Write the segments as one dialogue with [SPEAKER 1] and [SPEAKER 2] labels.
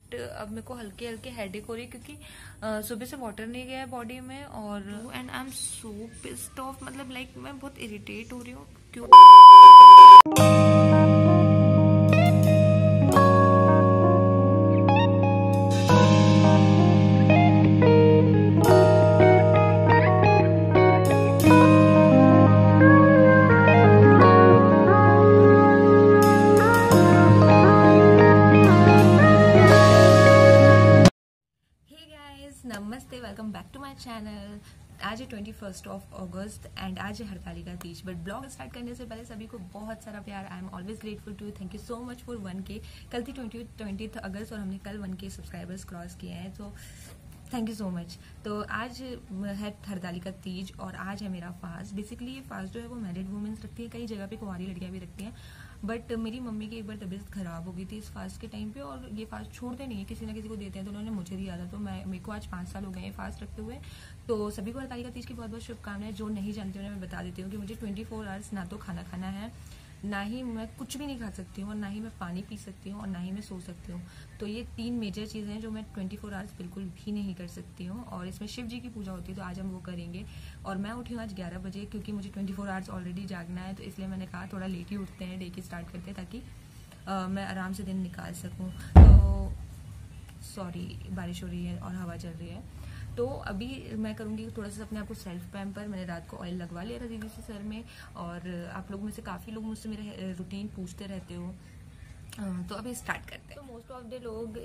[SPEAKER 1] अब मेरे को हल्के हल्के हेडेक हो रही है क्योंकि सुबह से वाटर नहीं गया है बॉडी में। और and I am so pissed off, मतलब लाइक मैं बहुत इरिटेट हो रही हूँ क्यों। नमस्ते, welcome back to my channel. आज है 21 अगस्त एंड आज है Hartalika Teej. But blog start करने से पहले सभी को बहुत सारा प्यार। I am always grateful to, thank you so much for 1K। कल थी 20th अगस्त और हमने कल 1K सब्सक्राइबर्स क्रॉस किए हैं, तो थैंक यू सो मच। तो आज है हरतालिका तीज और आज है मेरा फास्ट। बेसिकली ये फास्ट जो है वो मैरिड वुमेन्स रखती है, कई जगह पे कुंवारी लड़कियां भी रखती हैं। बट मेरी मम्मी की एक बार तबीयत खराब हो गई थी इस फास्ट के टाइम पे, और ये फास्ट छोड़ते नहीं है, किसी ना किसी को देते हैं, तो उन्होंने मुझे दिया था। तो मेरे को आज 5 साल हो गए हैं फास्ट रखते हुए। तो सभी को हरतालिका तीज की बहुत बहुत शुभकामनाएं। जो नहीं जानते उन्हें मैं बता देती हूँ कि मुझे 24 आवर्स ना तो खाना खाना है, ना ही मैं कुछ भी नहीं खा सकती हूँ, और ना ही मैं पानी पी सकती हूँ, और ना ही मैं सो सकती हूँ। तो ये 3 मेजर चीज़ें हैं जो मैं 24 आवर्स बिल्कुल भी नहीं कर सकती हूँ। और इसमें शिव जी की पूजा होती है, तो आज हम वो करेंगे। और मैं उठी हूँ आज 11 बजे क्योंकि मुझे 24 आवर्स ऑलरेडी जागना है, तो इसलिए मैंने कहा थोड़ा लेट ही उठते हैं, डे की स्टार्ट करते हैं, ताकि मैं आराम से दिन निकाल सकूँ। तो सॉरी, बारिश हो रही है और हवा चल रही है। तो अभी मैं करूँगी थोड़ा सा अपने आप को सेल्फ पैम्पर। मैंने रात को ऑयल लगवा लिया था दीदी से सर में, और आप लोग में से काफ़ी लोग मुझसे मेरे रूटीन पूछते रहते हो, तो अभी स्टार्ट करते हैं। तो मोस्ट ऑफ द लोग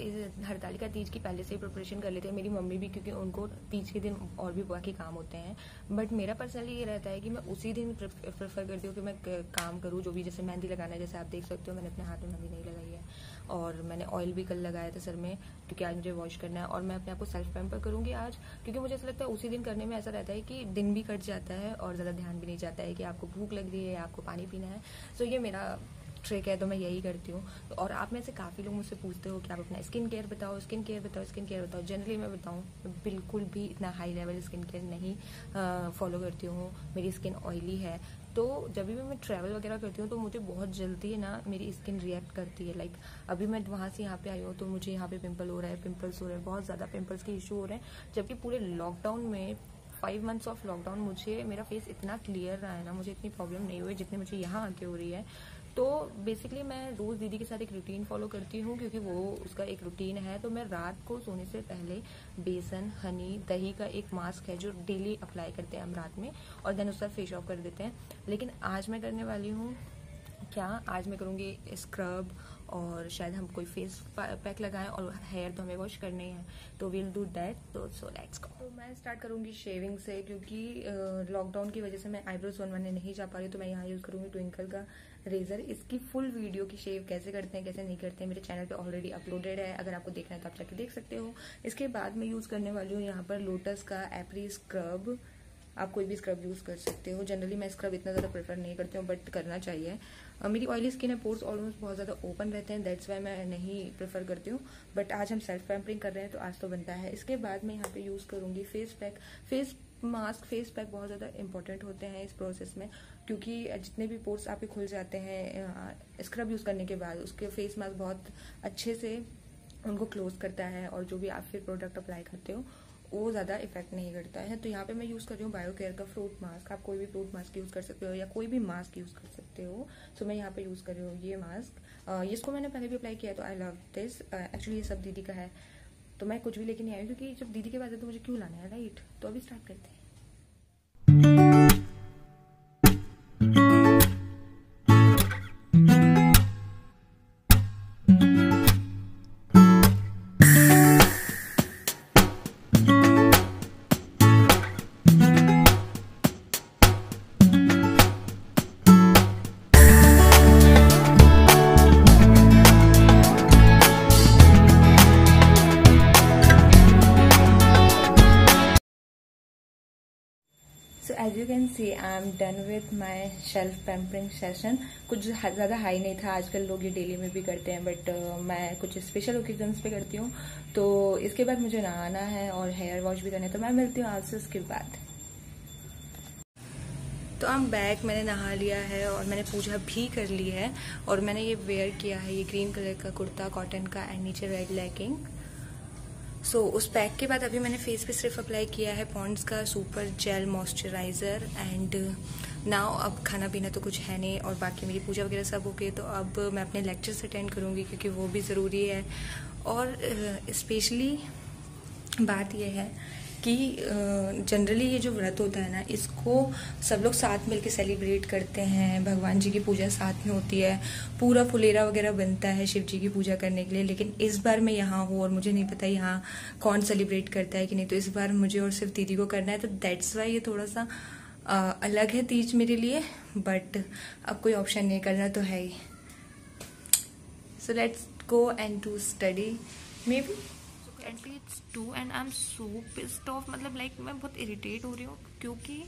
[SPEAKER 1] हरतालिका तीज की पहले से ही प्रिपरेशन कर लेते हैं, मेरी मम्मी भी, क्योंकि उनको तीज के दिन और भी बाकी काम होते हैं। बट मेरा पर्सनली ये रहता है कि मैं उसी दिन प्रेफर करती हूँ कि मैं काम करूँ, जो भी, जैसे मेहंदी लगाना है, जैसे आप देख सकते हो मैंने अपने हाथ में मेहंदी नहीं लगाई है, और मैंने ऑयल भी कल लगाया था सर में क्योंकि आज मुझे वॉश करना है। और मैं अपने आप को सेल्फ पैम्पर करूँगी आज, क्योंकि मुझे ऐसा लगता है उसी दिन करने में ऐसा रहता है कि दिन भी कट जाता है और ज़्यादा ध्यान भी नहीं जाता है कि आपको भूख लग रही है या आपको पानी पीना है। तो ये मेरा ट्रिक है, तो मैं यही करती हूँ। तो और आप में से काफ़ी लोग मुझसे पूछते हो कि आप अपना स्किन केयर बताओ, स्किन केयर बताओ, स्किन केयर बताओ। जनरली मैं बताऊँ, बिल्कुल भी इतना हाई लेवल स्किन केयर नहीं फॉलो करती हूँ। मेरी स्किन ऑयली है, तो जब भी मैं ट्रैवल वगैरह करती हूँ तो मुझे बहुत जल्दी ना मेरी स्किन रिएक्ट करती है। लाइक अभी मैं वहाँ से यहाँ पे आई हूँ तो मुझे यहाँ पे पिंपल हो रहा है, पिंपल्स हो रहे हैं, बहुत ज़्यादा पिंपल्स के इशू हो रहे हैं। जबकि पूरे लॉकडाउन में 5 मंथ्स ऑफ लॉकडाउन मुझे मेरा फेस इतना क्लियर रहा है ना, मुझे इतनी प्रॉब्लम नहीं हुई जितनी मुझे यहाँ आके हो रही है। तो बेसिकली मैं रोज़ दीदी के साथ एक रूटीन फॉलो करती हूँ, क्योंकि वो उसका एक रूटीन है। तो मैं रात को सोने से पहले बेसन, हनी, दही का एक मास्क है जो डेली अप्लाई करते हैं हम रात में, और देन उसका फेस ऑफ कर देते हैं। लेकिन आज मैं करने वाली हूँ क्या, आज मैं करूँगी स्क्रब, और शायद हम कोई फेस पैक लगाएं, और हेयर तो हमें वॉश करने ही है, तो वील डू दैट। तो सो लेट्स गो। तो मैं स्टार्ट करूँगी शेविंग से, क्योंकि लॉकडाउन की वजह से मैं आईब्रोज बनवाने नहीं जा पा रही, तो मैं यहाँ यूज़ करूँगी ट्विंकल का रेजर। इसकी फुल वीडियो की शेव कैसे करते हैं कैसे नहीं करते हैं मेरे चैनल पे ऑलरेडी अपलोडेड है, अगर आपको देखना है तो आप जाके देख सकते हो। इसके बाद मैं यूज़ करने वाली हूँ यहाँ पर लोटस का एप्री स्क्रब। आप कोई भी स्क्रब यूज़ कर सकते हो। जनरली मैं स्क्रब इतना ज़्यादा प्रेफर नहीं करती हूँ, बट करना चाहिए। मेरी ऑयली स्किन है, पोर्स ऑलमोस्ट बहुत ज़्यादा ओपन रहते हैं, दैट्स वाई मैं नहीं प्रेफर करती हूँ। बट आज हम सेल्फ पैम्परिंग कर रहे हैं तो आज तो बनता है। इसके बाद मैं यहाँ पे यूज़ करूँगी face pack, face mask, face pack बहुत ज़्यादा इंपॉर्टेंट होते हैं इस प्रोसेस में, क्योंकि जितने भी पोर्स आपके खुल जाते हैं स्क्रब यूज़ करने के बाद, उसके फेस मास्क बहुत अच्छे से उनको क्लोज करता है, और जो भी आप फिर प्रोडक्ट अप्लाई करते हो वो ज़्यादा इफेक्ट नहीं करता है। तो यहाँ पे मैं यूज़ कर रही हूँ बायोकेयर का फ्रूट मास्क। आप कोई भी फ्रूट मास्क यूज़ कर सकते हो या कोई भी मास्क यूज़ कर सकते हो। सो मैं यहाँ पे यूज़ कर रही हूँ ये मास्क। इसको मैंने पहले भी अप्लाई किया है, तो आई लव दिस। एक्चुअली ये सब दीदी का है, तो मैं कुछ भी लेके नहीं आई, क्योंकि जब दीदी के पास है तो मुझे क्यों लाना है, राइट। तो अभी स्टार्ट करते हैं। So as you can see, I am done with my self pampering session. कुछ ज़्यादा हाई नहीं था, आजकल लोग ये डेली में भी करते हैं, बट मैं कुछ स्पेशल ओकेजन्स पे करती हूँ। तो इसके बाद मुझे नहाना है और हेयर वॉश भी करना है, तो मैं मिलती हूँ आपसे उसके बाद। तो I'm बैक, मैंने नहा लिया है और मैंने पूजा भी कर ली है और मैंने ये वेयर किया है, ये ग्रीन कलर का कुर्ता कॉटन का एंड नीचे रेड लेगिंग। सो उस पैक के बाद अभी मैंने फेस पे सिर्फ अप्लाई किया है पॉन्ड्स का super jail moisturiser and now अब खाना पीना तो कुछ है नहीं और बाकी मेरी पूजा वगैरह सब हो गई। तो अब मैं अपने लेक्चर्स अटेंड करूँगी क्योंकि वो भी ज़रूरी है। और स्पेशली बात यह है कि जनरली ये जो व्रत होता है ना, इसको सब लोग साथ मिलके सेलिब्रेट करते हैं, भगवान जी की पूजा साथ में होती है, पूरा फुलेरा वगैरह बनता है शिव जी की पूजा करने के लिए। लेकिन इस बार मैं यहाँ हूँ और मुझे नहीं पता यहाँ कौन सेलिब्रेट करता है कि नहीं, तो इस बार मुझे और सिर्फ दीदी को करना है, तो दैट्स वाई ये थोड़ा सा अलग है तीज मेरे लिए। बट अब कोई ऑप्शन नहीं, करना तो है ही। So let's go and to study maybe. Currently it's 2 and I'm so pissed off, मतलब लाइक मैं बहुत इरिटेट हो रही हूँ क्योंकि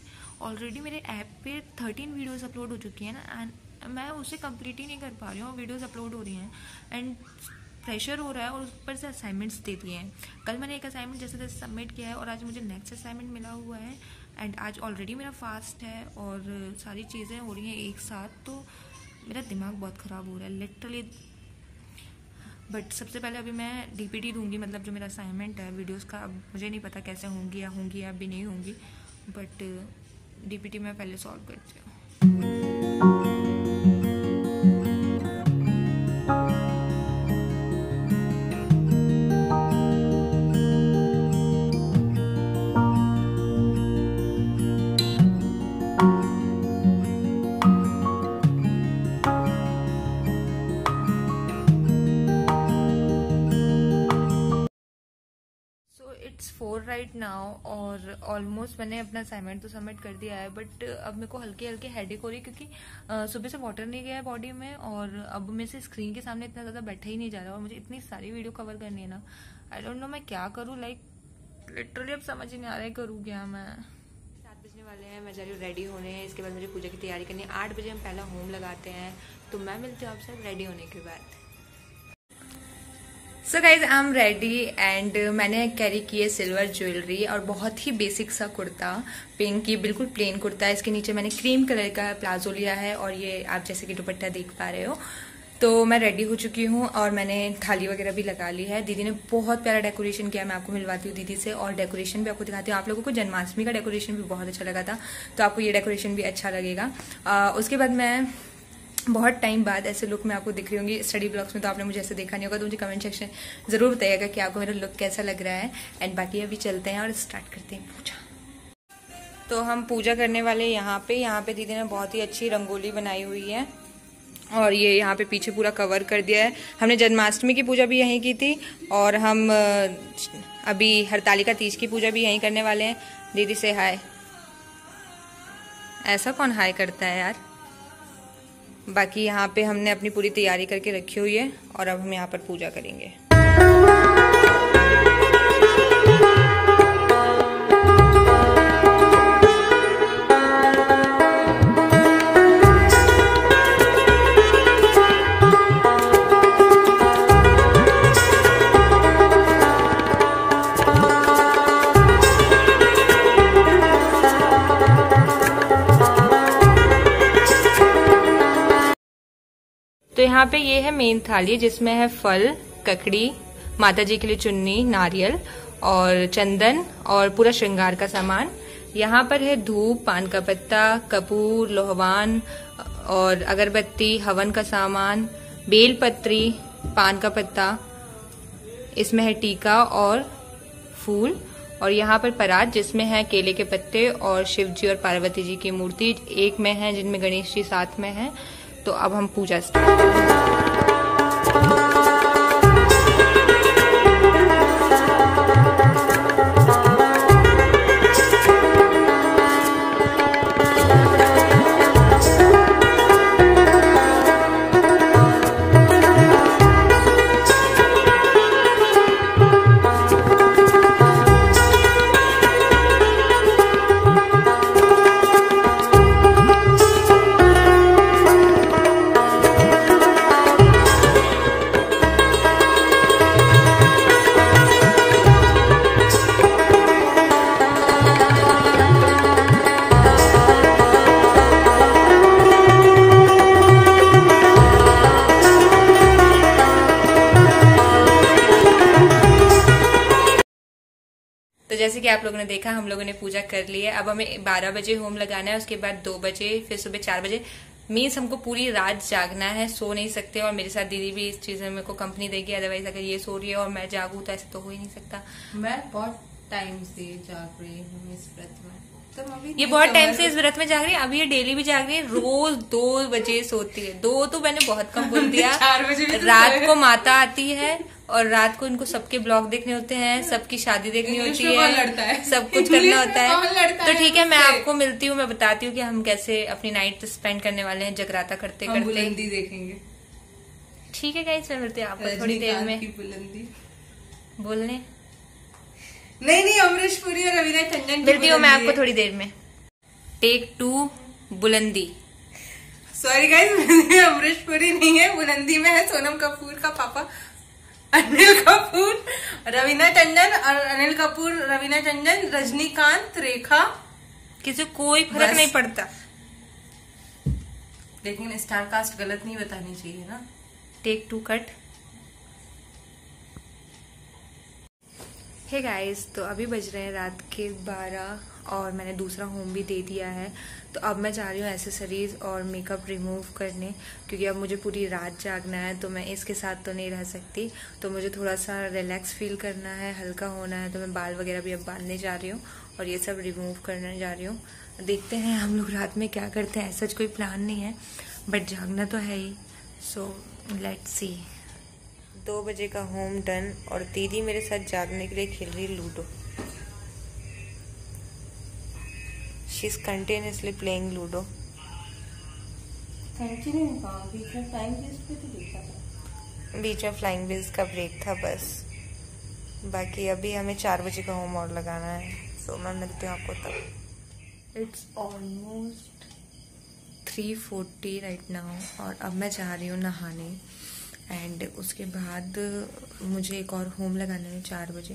[SPEAKER 1] ऑलरेडी मेरे ऐप पे 13 वीडियोस अपलोड हो चुकी हैं ना एंड मैं उसे कंप्लीट ही नहीं कर पा रही हूँ। वीडियोस अपलोड हो रही हैं एंड प्रेशर हो रहा है और ऊपर से असाइनमेंट्स दे दिए हैं। कल मैंने एक असाइनमेंट जैसे तैसे सबमिट किया है और आज मुझे नेक्स्ट असाइनमेंट मिला हुआ है एंड आज ऑलरेडी मेरा फास्ट है और सारी चीज़ें हो रही हैं एक साथ, तो मेरा दिमाग बहुत ख़राब हो रहा है लिटरली। बट सबसे पहले अभी मैं डीपीटी दूंगी, मतलब जो मेरा असाइनमेंट है वीडियोस का। अब मुझे नहीं पता कैसे होंगी या अभी नहीं होंगी, बट डीपीटी मैं पहले सॉल्व करती हूँ। इट्स 4 राइट नाउ और ऑलमोस्ट मैंने अपना असाइनमेंट तो सबमिट कर दिया है। बट अब मेरे को हल्के हल्के हेडेक हो रही है क्योंकि सुबह से वाटर नहीं गया है बॉडी में और अब मेरे से स्क्रीन के सामने इतना ज़्यादा बैठा ही नहीं जा रहा और मुझे इतनी सारी वीडियो कवर करनी है ना, आई डोंट नो मैं क्या करूँ। लाइक लिटरली अब समझ ही नहीं आ रहा है करूँ क्या। मैं 7 बजने वाले हैं, मैं जा रही हूँ रेडी होने। इसके बाद मुझे पूजा की तैयारी करनी है। 8 बजे हम पहला होम लगाते हैं, तो मैं मिलती हूँ आपसे रेडी होने के बाद। So guys I am ready and मैंने कैरी की है सिल्वर ज्वेलरी और बहुत ही बेसिक सा कुर्ता, पिंक की बिल्कुल प्लेन कुर्ता है। इसके नीचे मैंने क्रीम कलर का प्लाजो लिया है और ये आप जैसे कि दुपट्टा देख पा रहे हो। तो मैं रेडी हो चुकी हूँ और मैंने थाली वगैरह भी लगा ली है। दीदी ने बहुत प्यारा डेकोरेशन किया, मैं आपको मिलवाती हूँ दीदी से और डेकोरेशन भी आपको दिखाती हूँ। आप लोगों को जन्माष्टमी का डेकोरेशन भी बहुत अच्छा लगा था, तो आपको ये डेकोरेशन भी अच्छा लगेगा। उसके बाद मैं बहुत टाइम बाद ऐसे लुक में आपको दिख रही होंगी। स्टडी ब्लॉग्स में तो आपने मुझे ऐसे देखा नहीं होगा, तो मुझे कमेंट सेक्शन जरूर बताइएगा कि आपको मेरा लुक कैसा लग रहा है। एंड बाकी अभी चलते हैं और स्टार्ट करते हैं पूजा। तो हम पूजा करने वाले यहाँ पे दीदी ने बहुत ही अच्छी रंगोली बनाई हुई है और ये यहाँ पे पीछे पूरा कवर कर दिया है। हमने जन्माष्टमी की पूजा भी यहीं की थी और हम अभी हरतालिका तीज की पूजा भी यहीं करने वाले हैं। दीदी से हाय। ऐसा कौन हाय करता है यार। बाकी यहाँ पे हमने अपनी पूरी तैयारी करके रखी हुई है और अब हम यहाँ पर पूजा करेंगे। तो यहाँ पे ये है मेन थाली जिसमें है फल, ककड़ी, माता जी के लिए चुन्नी, नारियल और चंदन और पूरा श्रृंगार का सामान। यहाँ पर है धूप, पान का पत्ता, कपूर, लोहवान और अगरबत्ती, हवन का सामान, बेलपत्री, पान का पत्ता, इसमें है टीका और फूल और यहाँ पर परात जिसमें है केले के पत्ते और शिव जी और पार्वती जी की मूर्ति एक में है, जिनमें गणेश जी साथ में है। तो अब हम पूजा स्टार्ट करेंगे। तो जैसे कि आप लोगों ने देखा, हम लोगों ने पूजा कर ली है। अब हमें 12 बजे होम लगाना है, उसके बाद 2 बजे, फिर सुबह 4 बजे। मीन्स हमको पूरी रात जागना है, सो नहीं सकते। और मेरे साथ दीदी भी इस चीज में मेरे को कंपनी देगी, अदरवाइज अगर ये सो रही है और मैं जागू तो ऐसे तो हो ही नहीं सकता।
[SPEAKER 2] मैं बहुत टाइम से जाग रही हूँ इस व्रत में, तो
[SPEAKER 1] ये बहुत टाइम से इस व्रत में जाग रही है। अभी ये डेली भी जाग रही है, रोज 2 बजे सोती है। 2 तो मैंने बहुत कम बोल दिया।
[SPEAKER 2] 4 बजे भी
[SPEAKER 1] रात को माता आती है और रात को इनको सबके ब्लॉग देखने होते हैं, सबकी शादी देखनी होती है, सब कुछ करना होता है। तो ठीक है, मैं आपको मिलती हूँ, मैं बताती हूँ कि हम कैसे अपनी नाइट स्पेंड करने वाले हैं जगराता करते करते।
[SPEAKER 2] बुलंदी देखेंगे।
[SPEAKER 1] ठीक है गाइस, मिलते हैं आपको थोड़ी देर में।
[SPEAKER 2] बुलंदी
[SPEAKER 1] बोलने
[SPEAKER 2] नहीं, अमरीश पुरी और रवीना टंडन
[SPEAKER 1] मिलती हूँ मैं आपको थोड़ी देर में। टेक 2 बुलंदी।
[SPEAKER 2] सॉरी गाइस, अमरीश पुरी नहीं है, बुलंदी में है सोनम कपूर का पापा अनिल कपूर, रवीना टंडन और अनिल कपूर, रवीना टंडन, रजनीकांत, रेखा।
[SPEAKER 1] किसी कोई फर्क नहीं पड़ता,
[SPEAKER 2] लेकिन स्टार कास्ट गलत नहीं बतानी चाहिए ना।
[SPEAKER 1] Take 2 cut. हे गाइस, तो अभी बज रहे हैं रात के 12 और मैंने दूसरा होम भी दे दिया है। तो अब मैं जा रही हूँ एसेसरीज और मेकअप रिमूव करने, क्योंकि अब मुझे पूरी रात जागना है, तो मैं इसके साथ तो नहीं रह सकती। तो मुझे थोड़ा सा रिलैक्स फील करना है, हल्का होना है। तो मैं बाल वगैरह भी अब बांधने जा रही हूँ और ये सब रिमूव करने जा रही हूँ। देखते हैं हम लोग रात में क्या करते हैं। ऐसा कोई प्लान नहीं है, बट जागना तो है ही। So let's see. 2 बजे का होम डन और दीदी मेरे साथ जागने के लिए खेल रही ludo. She is continuously playing ludo. बीच में फ्लाइंग बीज का ब्रेक था बस। बाकी अभी हमें 4 बजे का होम और लगाना है। सो मैं मिलती हूँ आपको तब। इट्स ऑलमोस्ट 3:40 राइट नाउ और अब मैं जा रही हूँ नहाने। एंड उसके बाद मुझे एक और होम लगाना है 4 बजे।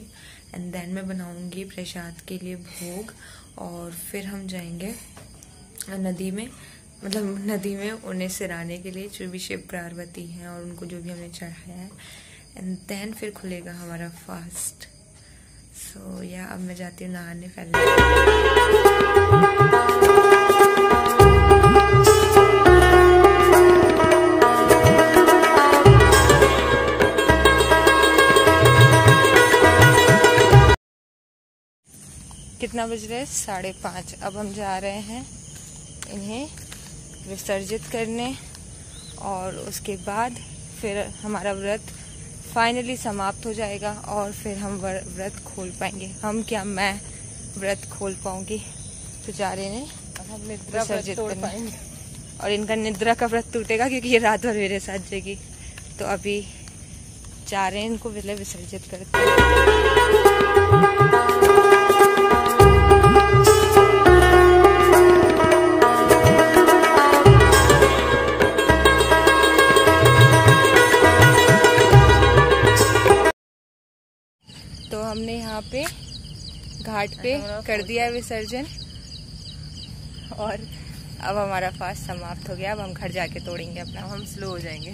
[SPEAKER 1] एंड देन मैं बनाऊंगी प्रसाद के लिए भोग और फिर हम जाएंगे नदी में, मतलब नदी में उन्हें सिराने के लिए, जो भी शिव पार्वती हैं और उनको जो भी हमने चढ़ाया है। एंड देन फिर खुलेगा हमारा फास्ट। सो या अब मैं जाती हूँ नहाने पहले। कितना बज रहा है? 5:30। अब हम जा रहे हैं इन्हें विसर्जित करने और उसके बाद फिर हमारा व्रत फाइनली समाप्त हो जाएगा और फिर हम व्रत खोल पाएंगे। हम क्या, मैं व्रत खोल पाऊंगी। तो जा रहे हैं हम विसर्जित करने और इनका निद्रा का व्रत टूटेगा क्योंकि ये रात भर मेरे साथ जगी। तो अभी जा रहे हैं इनको पहले विसर्जित करते। तो हमने यहाँ पे घाट पे कर दिया है विसर्जन और अब हमारा फास्ट समाप्त हो गया। अब हम घर जाके तोड़ेंगे अपना।
[SPEAKER 2] हम स्लो हो जाएंगे।